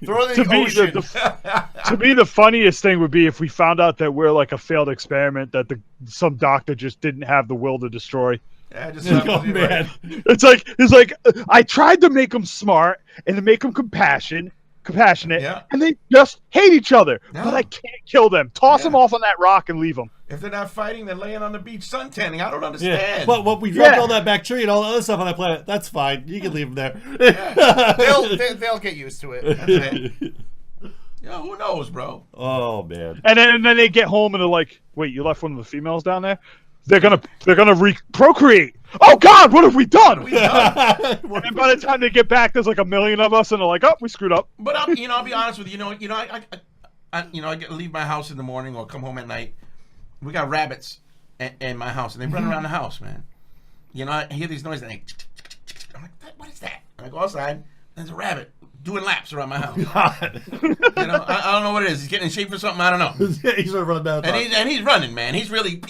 Throw it in the ocean. To me, the funniest thing would be if we found out that we're like a failed experiment that some doctor just didn't have the will to destroy. Yeah, just man. It's like I tried to make them smart and to make them compassionate, and they just hate each other. No. But I can't kill them. Toss them off on that rock and leave them. If they're not fighting, they're laying on the beach suntanning. I don't understand. Yeah. But we dropped all that bacteria and all the other stuff on that planet. That's fine. You can leave them there. They'll get used to it. Yeah, who knows, bro? Oh man. And then they get home and they're like, "Wait, you left one of the females down there? They're gonna procreate. Oh God, what have we done?" And by the time they get back, there's like 1 million of us, and they're like, "Oh, we screwed up." But I'll be honest with you. I get to leave my house in the morning or come home at night. We got rabbits in my house, and they run around the house, man. I hear these noises, and I'm like, "What is that?" And I go outside, and there's a rabbit doing laps around my house. I don't know what it is. He's getting in shape for something. I don't know. He's running down. And he's running, man. He's really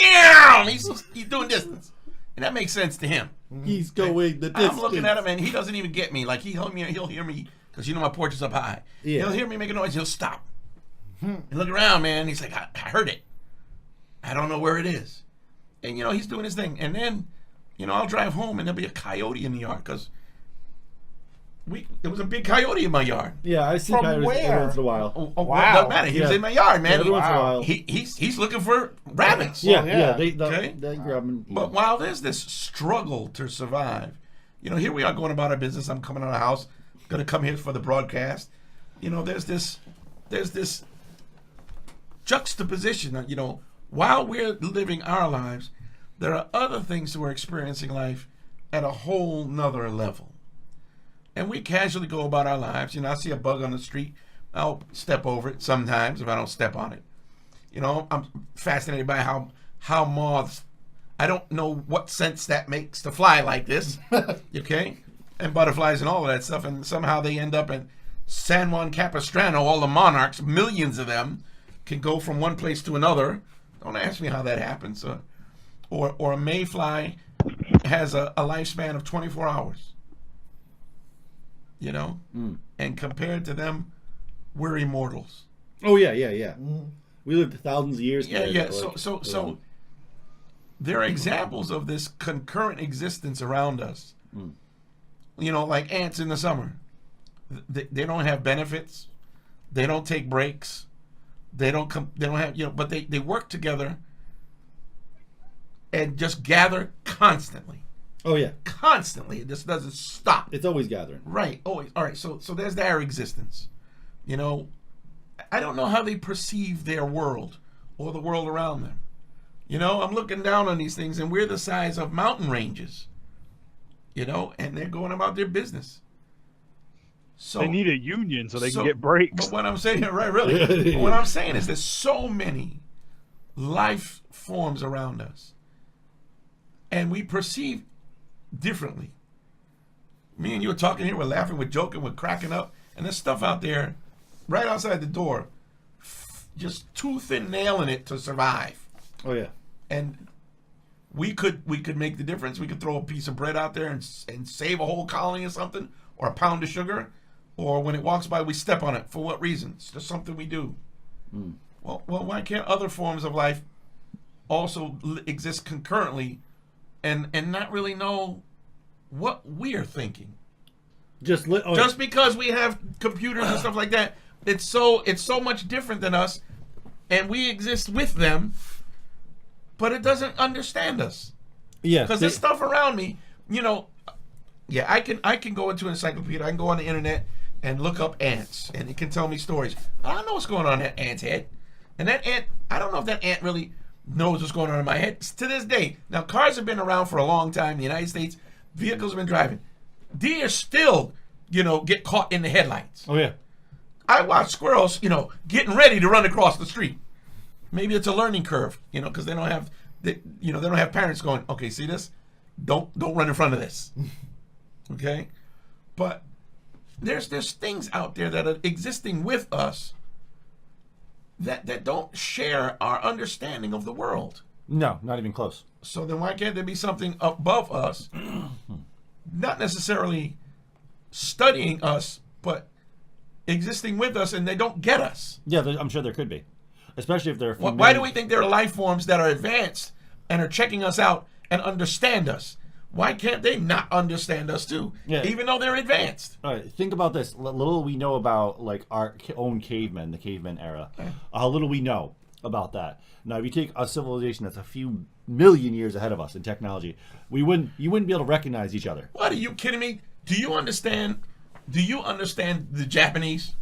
he's doing distance, and that makes sense to him. He's going the distance. I'm looking at him, and he doesn't even get me. Like he'll hear me because my porch is up high. Yeah. He'll hear me make a noise. He'll stop and look around, man. He's like, I heard it. I don't know where it is. And he's doing his thing. And then, I'll drive home, and there'll be a coyote in the yard because there was a big coyote in my yard. Yeah, I see coyotes every once in a while. Wow. Doesn't matter. He was in my yard, man. Every once in a while. He's looking for rabbits. Yeah. They grab them. But while there's this struggle to survive, here we are going about our business. I'm coming out of the house, going to come here for the broadcast. There's this juxtaposition. While we're living our lives, there are other things that we're experiencing life at a whole nother level. And we casually go about our lives. I see a bug on the street. I'll step over it sometimes if I don't step on it. I'm fascinated by how moths, I don't know what sense that makes to fly like this, okay? And butterflies and all of that stuff. And somehow they end up in San Juan Capistrano, all the monarchs, millions of them, can go from one place to another. Don't ask me how that happens. Or a mayfly has a lifespan of 24 hours. And compared to them, we're immortals. Oh yeah. We lived thousands of years. Yeah. So there are examples of this concurrent existence around us. Like ants in the summer. They don't have benefits. They don't take breaks. They don't have but they work together and just gather constantly. Oh yeah, constantly. It just doesn't stop. It's always gathering. Right. Always. All right. So there's their existence. I don't know how they perceive their world or the world around them. I'm looking down on these things, and we're the size of mountain ranges. And they're going about their business. So they need a union so they can get breaks. But what I'm saying, right, really, but what I'm saying is there's so many life forms around us, and we perceive differently. Me and you were talking here, we're laughing, we're joking, we're cracking up, and there's stuff out there right outside the door, just tooth and nail in it to survive. Oh yeah. And we could make the difference. We could throw a piece of bread out there and save a whole colony or something, or a pound of sugar, or when it walks by we step on it. For what reason? It's just something we do. Well, why can't other forms of life also exist concurrently and not really know what we're thinking? Just because we have computers and stuff like that, it's so much different than us, and we exist with them, but it doesn't understand us. Yeah, because there's stuff around me. Yeah, I can go into an encyclopedia. I can go on the internet and look up ants, and it can tell me stories. I don't know what's going on in that ant's head. And that ant, I don't know if that ant really knows what's going on in my head. To this day, now cars have been around for a long time in the United States. Vehicles have been driving. Deer still, get caught in the headlights. Oh yeah. I watch squirrels, getting ready to run across the street. Maybe it's a learning curve, because they don't have parents going, okay, see this? Don't run in front of this. Okay? But there's things out there that are existing with us that don't share our understanding of the world. No, not even close. So then why can't there be something above us, not necessarily studying us, but existing with us, and they don't get us? Yeah, I'm sure there could be, especially if they're. Why do we think there are life forms that are advanced and are checking us out and understand us? Why can't they not understand us too, even though they're advanced? All right, think about this. Little we know about like our own cavemen, the caveman era. How little we know about that. Now, if you take a civilization that's a few million years ahead of us in technology, you wouldn't be able to recognize each other. What, are you kidding me? Do you understand the Japanese?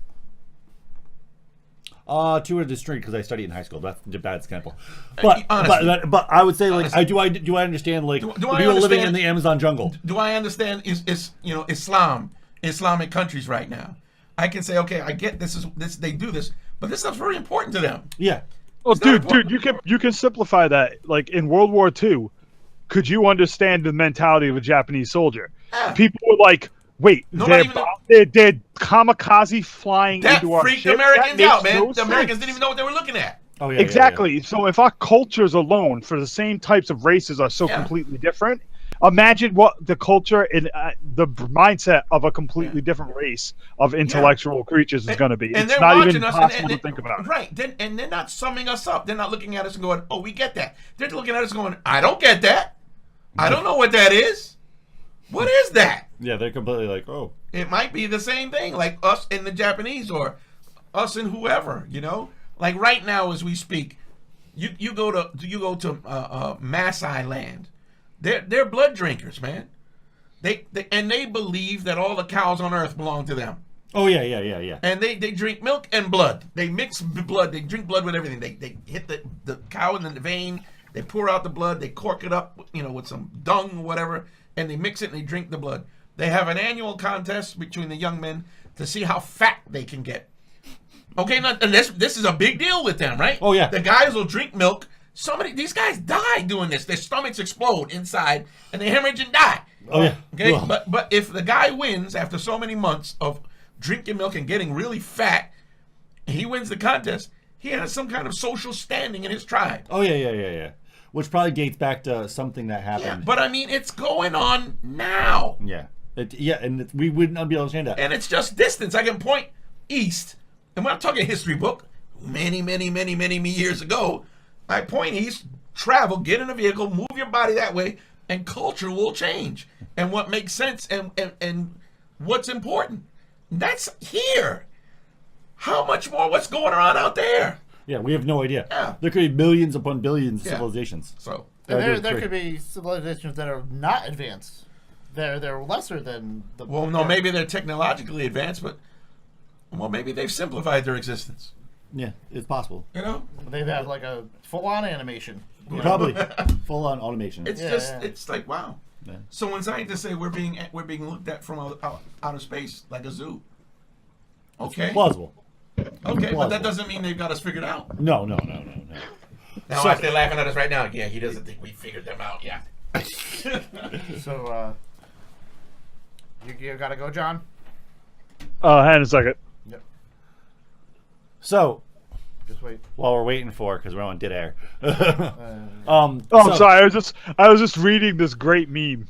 To a degree, because I studied in high school. That's a bad example. But I would say like honestly, do I understand like do the I people living understand, in the Amazon jungle? Do I understand Islamic countries right now? I can say, okay, I get this they do this, but this stuff's very important to them. Yeah. Well, dude, you can simplify that. Like in World War II, could you understand the mentality of a Japanese soldier? Yeah. People were like, "Wait, they're kamikaze flying that into our freaked ship? Americans That out, makes man. no The Americans sense." didn't even know what they were looking at. Oh yeah. Exactly. So if our cultures alone for the same types of races are so completely different, imagine what the culture and the mindset of a completely different race of intellectual creatures is going to be. And It's they're not watching even us possible to think about. Right. And they're not summing us up. They're not looking at us and going, oh, we get that. They're looking at us going, I don't get that. I don't know what that is. What is that? Yeah, they're completely like, oh. It might be the same thing, like us and the Japanese or us and whoever, Like right now as we speak, you go to Maasai land. They're blood drinkers, man. They believe that all the cows on earth belong to them. Oh yeah. And they drink milk and blood. They mix blood. They drink blood with everything. They hit the cow in the vein. They pour out the blood. They cork it up, with some dung or whatever, and they mix it and they drink the blood. They have an annual contest between the young men to see how fat they can get. Okay, and this is a big deal with them, right? Oh yeah. The guys will drink milk. These guys die doing this. Their stomachs explode inside, and they hemorrhage and die. Oh yeah. Okay, Ugh. but if the guy wins after so many months of drinking milk and getting really fat, he wins the contest. He has some kind of social standing in his tribe. Oh yeah. Which probably dates back to something that happened. Yeah, but I mean, it's going on now. Yeah. And we wouldn't be able to understand that. And it's just distance. I can point east, and when I'm talking history book, many years ago, I point east, travel, get in a vehicle, move your body that way, and culture will change. And what makes sense and what's important. That's here. How much more? What's going on out there? Yeah, we have no idea. Yeah. There could be billions upon billions of civilizations. So And there could be civilizations that are not advanced. They're lesser than the. well, no, maybe they're technologically advanced, but maybe they've simplified their existence. Yeah, it's possible. They have like a full-on animation. Probably full-on automation. It's it's like wow. Yeah. So when scientists say we're being looked at from outer space like a zoo, okay, Plausible. okay, but that doesn't mean they've got us figured out. No. Now watch, they're laughing at us right now. Yeah, he doesn't think we figured them out yet. So, you gotta go, John? Hang on a second. Yep. So, Just wait. while we're waiting for, because we're on dead air. I'm sorry. I was just reading this great meme.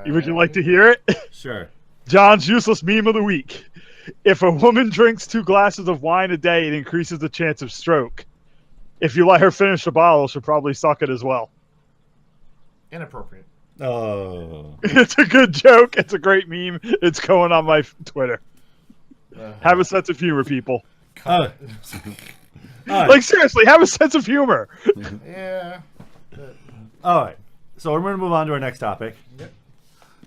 Would you like to hear it? Sure. John's useless meme of the week. If a woman drinks 2 glasses of wine a day, it increases the chance of stroke. If you let her finish the bottle, she'll probably suck it as well. Inappropriate. Oh. It's a good joke. It's a great meme. It's going on my Twitter. Have a sense of humor, people. All right. Like, seriously, have a sense of humor. Yeah. All right. So we're going to move on to our next topic. Yep.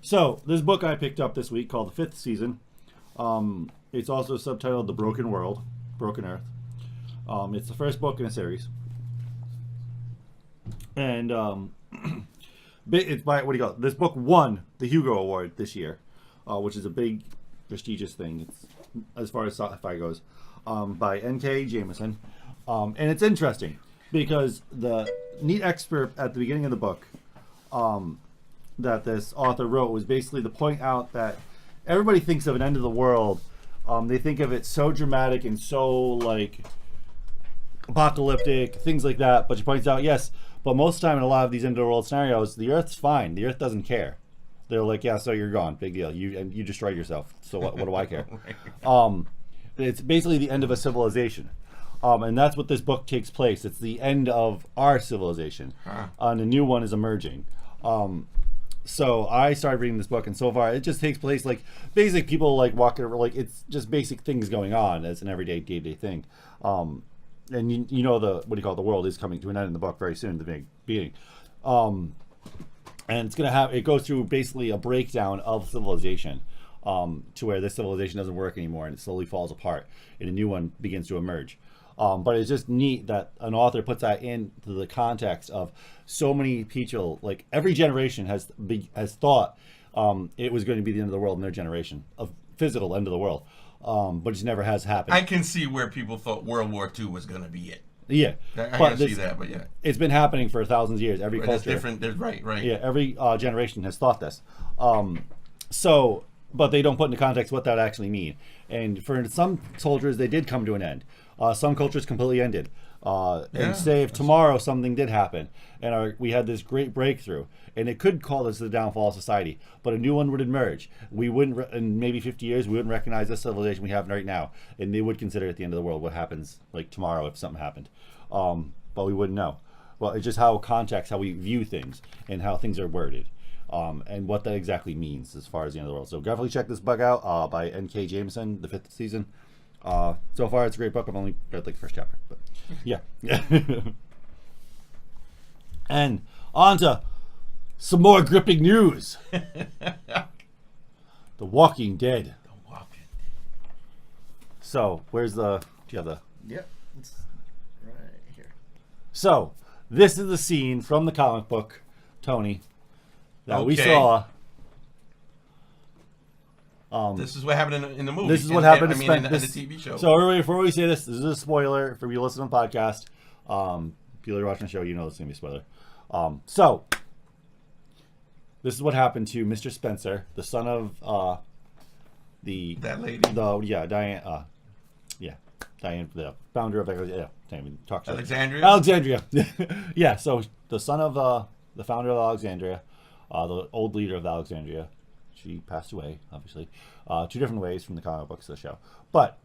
So this book I picked up this week called The Fifth Season. It's also subtitled The Broken World, Broken Earth. It's the first book in a series. And it's by, what do you call it? This book won the Hugo Award this year, which is a big, prestigious thing. It's, as far as sci-fi goes, by N.K. Jemisin. And it's interesting because the neat excerpt at the beginning of the book that this author wrote was basically to point out that everybody thinks of an end of the world. They think of it so dramatic and so like apocalyptic, things like that. But she points out, yes, but most of the time in a lot of these end of the world scenarios, the Earth's fine. The Earth doesn't care. They're like, yeah, so you're gone. Big deal. You destroyed yourself. So what do I care? It's basically the end of a civilization. And that's what this book takes place. It's the end of our civilization. And a new one is emerging. So I started reading this book, and so far it just takes place like basic people like walking around, like it's just basic things going on as an everyday day-to-day thing. And you know the, what do you call it, the world is coming to an end in the book very soon at the beginning. And it's gonna have, it goes through basically a breakdown of civilization, to where this civilization doesn't work anymore and it slowly falls apart and a new one begins to emerge. But it's just neat that an author puts that into the context of so many people, like every generation has thought it was going to be the end of the world in their generation, of physical end of the world, but it never has happened. I can see where people thought World War II was going to be it. Yeah, I can see that, but yeah, it's been happening for thousands of years. Every culture, that's different. Right. Yeah, every generation has thought this. But they don't put into context what that actually mean. And for some cultures, they did come to an end. Some cultures completely ended. And say if tomorrow something did happen and we had this great breakthrough, and it could call this the downfall of society, but a new one would emerge. We wouldn't, in maybe 50 years, we wouldn't recognize this civilization we have right now, and they would consider it the end of the world. What happens like tomorrow if something happened? But we wouldn't know. Well, it's just how context, how we view things, and how things are worded. And what that exactly means as far as the end of the world. So definitely check this book out by N.K. Jemisin, The Fifth Season. So far, it's a great book. I've only read like the first chapter, but yeah. And on to some more gripping news. The Walking Dead. So where's the? Do you have the? Yep, it's right here. So this is the scene from the comic book, Tony, that we saw. This is what happened in the movie. This is what happened in the TV show. So everybody, before we say this is a spoiler for you listening to the podcast. People who are watching the show, you know it's going to be a spoiler. So this is what happened to Mr. Spencer, the son of that lady. Diane. Diane, the founder of Alexandria. Yeah. So the son of the founder of Alexandria, the old leader of Alexandria. She passed away, obviously, 2 different ways from the comic books to the show. But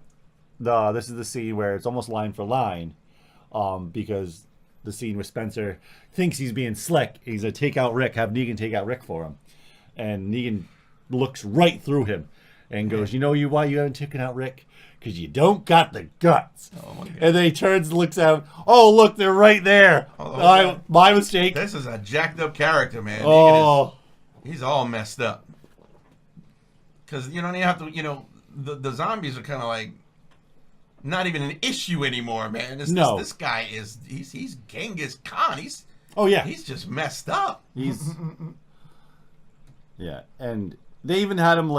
this is the scene where it's almost line for line, because the scene where Spencer thinks he's being slick. He's gonna take out Rick, have Negan take out Rick for him, and Negan looks right through him and goes, "You know why you haven't taken out Rick? Because you don't got the guts." Oh my God. And then he turns and looks at him. Oh, look, they're right there. My mistake. This is a jacked up character, man. Oh, he's all messed up. Because, you don't even have to, the zombies are kind of like not even an issue anymore, man. This guy he's Genghis Khan. He's just messed up. Yeah, and they even had him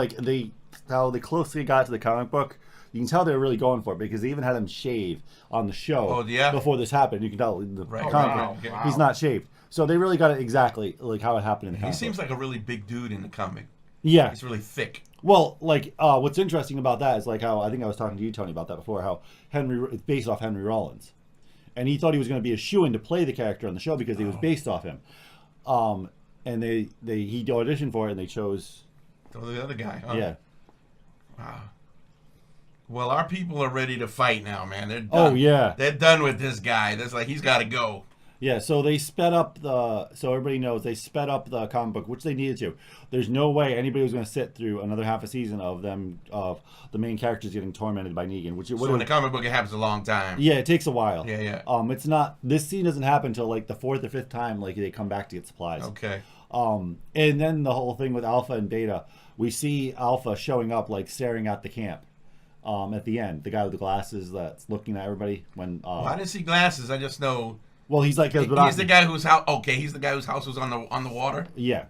how they closely got to the comic book. You can tell they were really going for it because they even had him shave on the show before this happened. You can tell in the comic book, he's not shaved. So they really got it exactly like how it happened in the comic book. He seems like a really big dude in the comic. Yeah. He's really thick. Well, what's interesting about that is how I think I was talking to you, Tony, about that before, how it's based off Henry Rollins. And he thought he was going to be a shoo-in to play the character on the show because he was based off him. And he auditioned for it and they chose... the other guy, huh? Yeah. Wow. Well, our people are ready to fight now, man. They're done. Oh, yeah. They're done with this guy. That's he's got to go. Yeah, so they sped up so everybody knows they sped up the comic book, which they needed to. There's no way anybody was going to sit through another half a season of the main characters getting tormented by Negan. So in the comic book, it happens a long time. Yeah, it takes a while. Yeah. It's not, this scene doesn't happen until the 4th or 5th time they come back to get supplies. Okay. And then the whole thing with Alpha and Beta, we see Alpha showing up, like, staring at the camp at the end. The guy with the glasses that's looking at everybody. When Well, I didn't see glasses. I just know well, he's like... he's the guy whose house. Okay, he's the guy whose house was on the water. Yeah.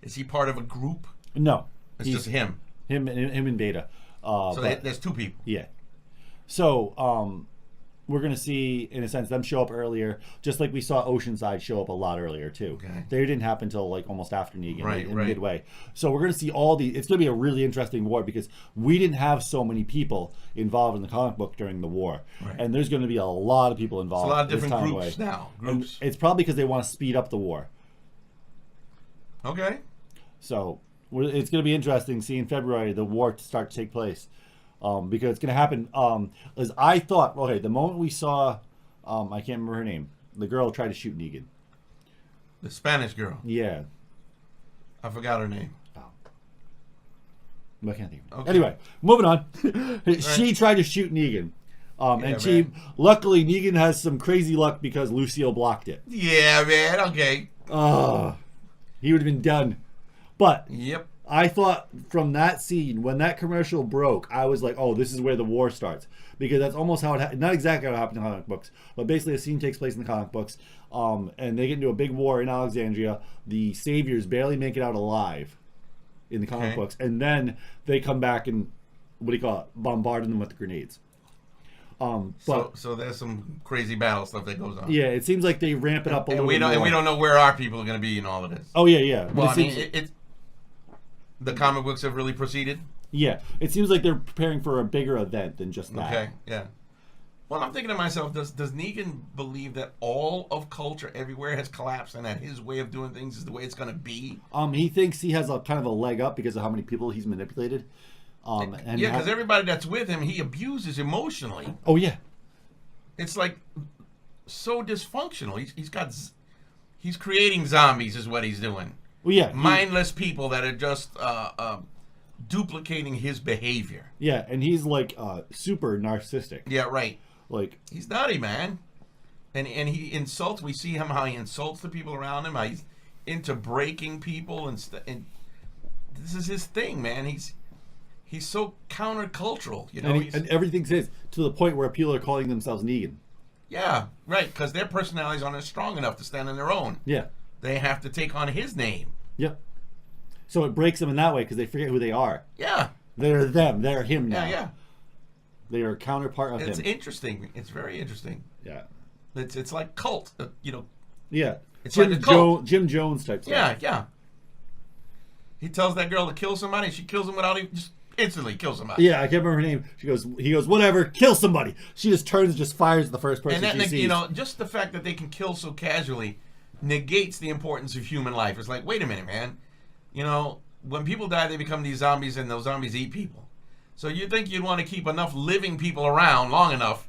Is he part of a group? No. It's just him. Him and Beta. So there's two people. Yeah. So, we're going to see, in a sense, them show up earlier, just like we saw Oceanside show up a lot earlier, too. Okay. They didn't happen until, like, almost after Negan, Right, in right. midway. So we're going to see all the... It's going to be a really interesting war because we didn't have so many people involved in the comic book during the war. Right. And there's going to be a lot of people involved. It's a lot of this different time groups away. now. And Groups. it's probably because they want to speed up the war. Okay. So it's going to be interesting seeing February the war to start to take place, because it's going to happen. As I thought, okay, the moment we saw, I can't remember her name, the girl tried to shoot Negan. The Spanish girl. Yeah, I forgot her name. I can't think of it. Okay. Anyway, moving on. She tried to shoot Negan, Yeah, and she luckily Negan has some crazy luck because Lucille blocked it. Yeah, man. Okay. He would have been done, but. Yep. I thought from that scene, when that commercial broke, I was like, oh, this is where the war starts. Because that's almost how it not exactly how it happened in comic books, but basically a scene takes place in the comic books, and they get into a big war in Alexandria. The Saviors barely make it out alive in the comic books, and then they come back and, bombarding them with the grenades. But So there's some crazy battle stuff that goes on. yeah, it seems like they ramp it up a little bit more. And we don't know where our people are going to be in all of this. Oh, yeah. But Well, it I mean, seems- the comic books have really proceeded. yeah, it seems like they're preparing for a bigger event than just that. Okay, yeah. Well, I'm thinking to myself, does Negan believe that all of culture everywhere has collapsed and that his way of doing things is the way it's going to be? He thinks he has a kind of a leg up because of how many people he's manipulated. And Yeah, because everybody that's with him, he abuses emotionally. Oh yeah, It's like so dysfunctional. He's creating zombies, is what he's doing. well yeah, Mindless people that are just duplicating his behavior. yeah, and he's like super narcissistic. Yeah, right. Like He's nutty, man. And he insults. We see him how he insults the people around him. How he's into breaking people and this is his thing, man. He's so countercultural, you know. and everything's his to the point where people are calling themselves Negan. Yeah, right. Because their personalities aren't strong enough to stand on their own. Yeah, They have to take on his name. yeah. So it breaks them in that way because they forget who they are. Yeah, They're them. They're him now. yeah. They are a counterpart of It's him. interesting. It's very interesting. Yeah, It's like cult, you know. yeah. It's like a cult. Jim Jones type stuff. Yeah. He tells that girl to kill somebody. She kills him without even just instantly kills somebody. Yeah, I can't remember her name. He goes, whatever, kill somebody. She just turns and just fires at the first person And she that, sees. you know, just the fact that they can kill so casually negates the importance of human life. It's like, wait a minute, man. You know, when people die, they become these zombies, and those zombies eat people. So you think you'd want to keep enough living people around long enough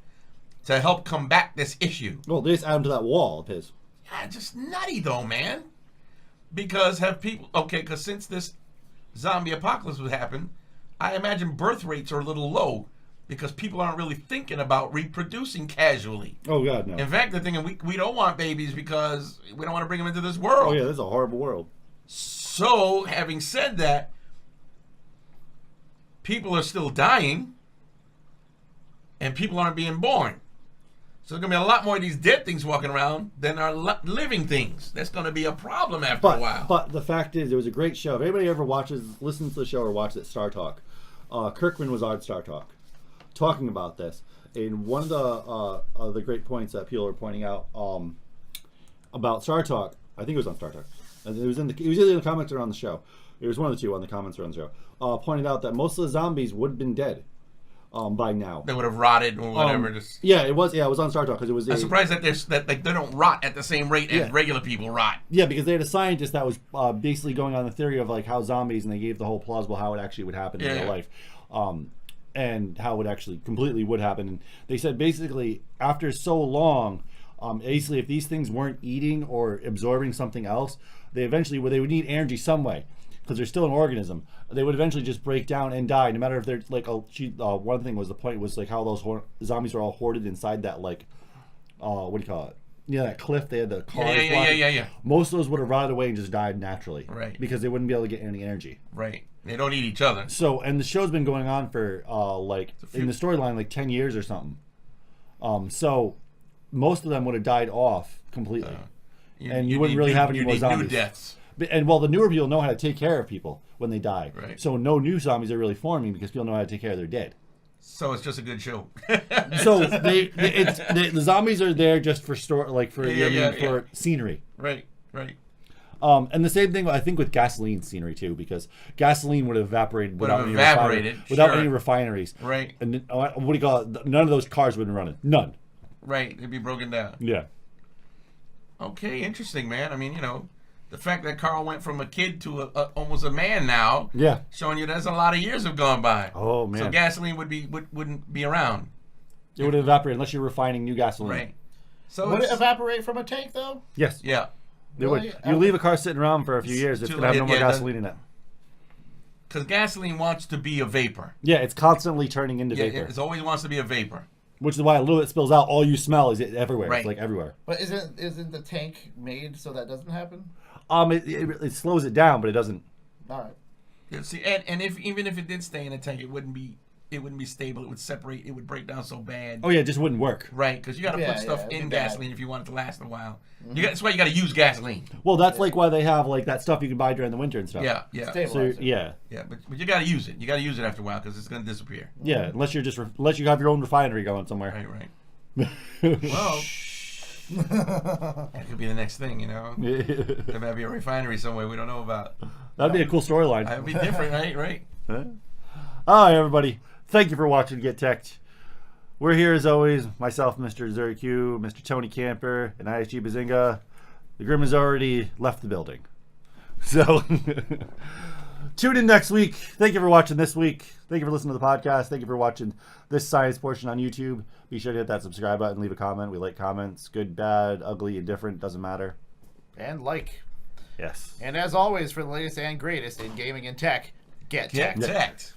to help combat this issue? Well, they just add him to that wall of his. Yeah, just nutty though, man. Because because since this zombie apocalypse would happen, I imagine birth rates are a little low because people aren't really thinking about reproducing casually. Oh God, no. In fact, they're thinking we don't want babies because we don't want to bring them into this world. Oh yeah, this is a horrible world. So, having said that, people are still dying and people aren't being born. So there's going to be a lot more of these dead things walking around than are living things. That's going to be a problem after a while. But the fact is, it was a great show. If anybody ever listens to the show or watches it, Star Talk, Kirkman was on Star Talk talking about this. And one of the great points that people are pointing out about Star Talk, I think it was on Star Talk. It was either in the comments or on the show. It was one of the two on the comments or on the show. Pointed out that most of the zombies would have been dead by now. They would have rotted or whatever. Yeah, it was on Star Talk because it was. I'm surprised that they don't rot at the same rate as regular people rot. Yeah, because they had a scientist that was basically going on the theory of like how zombies, and they gave the whole plausible how it actually would happen in real life, and how it actually completely would happen. And they said basically after so long, basically if these things weren't eating or absorbing something else, they would need energy some way. Because they're still an organism, they would eventually just break down and die. No matter if they're like, one thing was the point was like how those zombies are all hoarded inside that like, what do you call it? that cliff. They had the cars. Yeah. Most of those would have rotted away and just died naturally. Right. Because they wouldn't be able to get any energy. Right. They don't eat each other. So, and the show's been going on for in the storyline like 10 years or something. So most of them would have died off completely, and you wouldn't really have any more zombies. New deaths. And the newer people know how to take care of people when they die. Right. So no new zombies are really forming because people know how to take care of their dead. So it's just a good show. So the zombies are there just for for scenery. Right. And the same thing I think with gasoline scenery too, because gasoline would have evaporated without any refineries. Right. And what do you call it? None of those cars would have been running. None. Right. They'd be broken down. Yeah. Okay, interesting, man. I mean, the fact that Carl went from a kid to almost a man now, showing you there's a lot of years have gone by. Oh man! So gasoline wouldn't be around. It would evaporate unless you're refining new gasoline. Right. So would it evaporate from a tank though? Yes. Yeah. It would. You leave a car sitting around for a few years, it's gonna have no more gasoline in it. Because gasoline wants to be a vapor. Yeah, it's constantly turning into vapor. It always wants to be a vapor. Which is why a little bit spills out. All you smell is it everywhere. Right. It's like everywhere. But isn't the tank made so that doesn't happen? It slows it down, but it doesn't. All right. Yeah, see, and even if it did stay in a tank, it wouldn't be stable. It would separate. It would break down so bad. Oh yeah, it just wouldn't work. Right, because you got to put stuff in gasoline if you want it to last a while. That's why you got to use gasoline. Well, that's like why they have like that stuff you can buy during the winter and stuff. Yeah. So, yeah, but you got to use it. You got to use it after a while because it's going to disappear. Yeah, unless you have your own refinery going somewhere. Right. Well, that could be the next thing, There might be a refinery somewhere we don't know about. That'd be a cool storyline. That'd be different, right? All right, everybody. Thank you for watching getTekt. We're here as always. Myself, Mr. Zuriq, Mr. Tony Camper, and ISG Bazinga. The Grim has already left the building. So, tune in next week. Thank you for watching this week. Thank you for listening to the podcast. Thank you for watching this science portion on YouTube. Be sure to hit that subscribe button, leave a comment. We like comments. Good, bad, ugly, indifferent. Doesn't matter. And like. Yes. And as always, for the latest and greatest in gaming and tech, getTekt. getTekt.